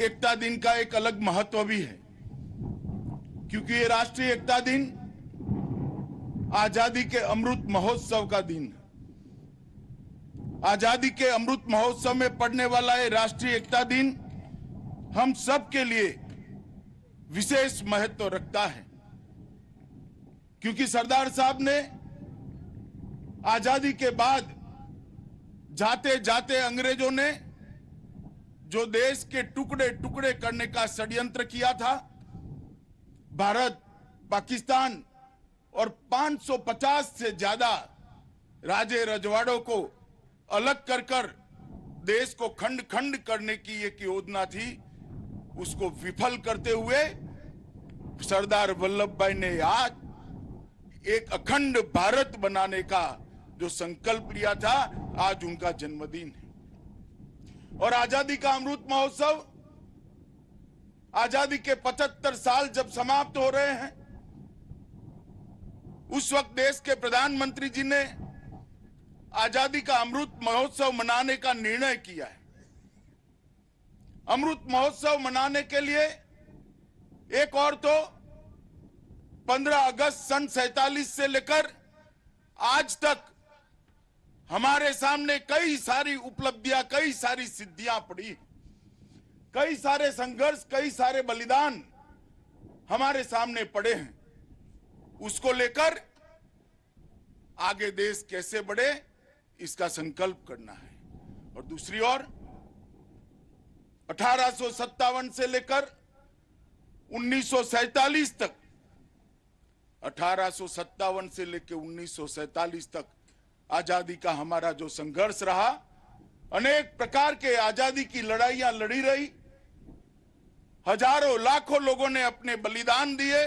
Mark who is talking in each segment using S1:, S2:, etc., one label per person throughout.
S1: एकता दिन का एक अलग महत्व भी है, क्योंकि ये राष्ट्रीय एकता दिन आजादी के अमृत महोत्सव का दिन है। आजादी के अमृत महोत्सव में पड़ने वाला ये राष्ट्रीय एकता दिन हम सब के लिए विशेष महत्व रखता है, क्योंकि सरदार साहब ने आजादी के बाद जाते जाते अंग्रेजों ने जो देश के टुकड़े टुकड़े करने का षड्यंत्र किया था, भारत, पाकिस्तान और 550 से ज्यादा राजे रजवाड़ों को अलग कर देश को खंड खंड करने की एक योजना थी, उसको विफल करते हुए सरदार वल्लभ भाई ने आज एक अखंड भारत बनाने का जो संकल्प लिया था, आज उनका जन्मदिन है। और आजादी का अमृत महोत्सव, आजादी के 75 साल जब समाप्त हो रहे हैं, उस वक्त देश के प्रधानमंत्री जी ने आजादी का अमृत महोत्सव मनाने का निर्णय किया है। अमृत महोत्सव मनाने के लिए एक और तो 15 अगस्त सन 47 से लेकर आज तक हमारे सामने कई सारी उपलब्धियां, कई सारी सिद्धियां पड़ी, कई सारे संघर्ष, कई सारे बलिदान हमारे सामने पड़े हैं। उसको लेकर आगे देश कैसे बढ़े, इसका संकल्प करना है। और दूसरी ओर 1857 से लेकर 1947 तक, 1857 से लेकर 1947 तक आजादी का हमारा जो संघर्ष रहा, अनेक प्रकार के आजादी की लड़ाइयां लड़ी रही, हजारों लाखों लोगों ने अपने बलिदान दिए,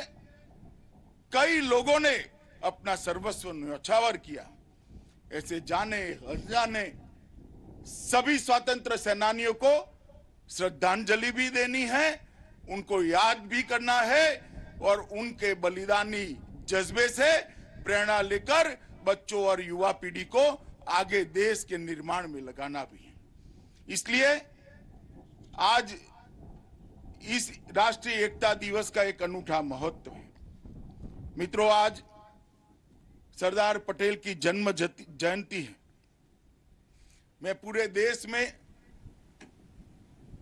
S1: कई लोगों ने अपना सर्वस्व न्यौछावर किया। ऐसे जाने अनजाने सभी स्वतंत्र सेनानियों को श्रद्धांजलि भी देनी है, उनको याद भी करना है और उनके बलिदानी जज्बे से प्रेरणा लेकर बच्चों और युवा पीढ़ी को आगे देश के निर्माण में लगाना भी है। इसलिए आज इस राष्ट्रीय एकता दिवस का एक अनूठा महत्व है। मित्रों, आज सरदार पटेल की जन्म जयंती है। मैं पूरे देश में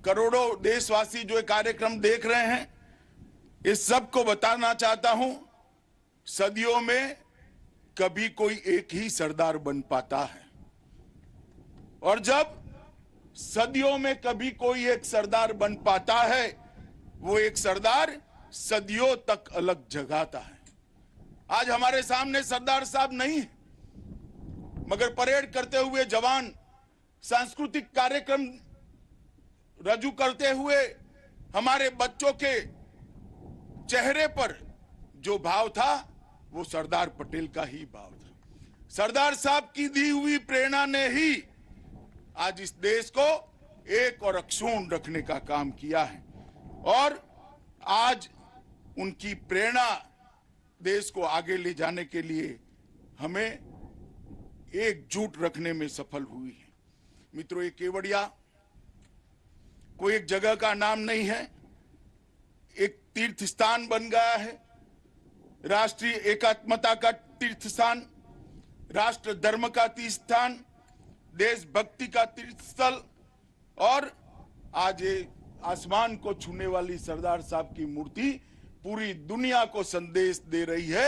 S1: करोड़ों देशवासी जो कार्यक्रम देख रहे हैं, इस सबको बताना चाहता हूं, सदियों में कभी कोई एक ही सरदार बन पाता है, और जब सदियों में कभी कोई एक सरदार बन पाता है, वो एक सरदार सदियों तक अलग जगाता है। आज हमारे सामने सरदार साहब नहीं है, मगर परेड करते हुए जवान, सांस्कृतिक कार्यक्रम रजू करते हुए हमारे बच्चों के चेहरे पर जो भाव था, वो सरदार पटेल का ही भाव था। सरदार साहब की दी हुई प्रेरणा ने ही आज इस देश को एक और अक्षुण्ण रखने का काम किया है, और आज उनकी प्रेरणा देश को आगे ले जाने के लिए हमें एकजुट रखने में सफल हुई है। मित्रों, ये केवड़िया कोई एक जगह का नाम नहीं है, एक तीर्थ स्थान बन गया है, राष्ट्रीय एकात्मता का तीर्थ स्थान, राष्ट्र धर्म का तीर्थ स्थान, देशभक्ति का तीर्थ स्थल, और आज ये आसमान को छूने वाली सरदार साहब की मूर्ति पूरी दुनिया को संदेश दे रही है।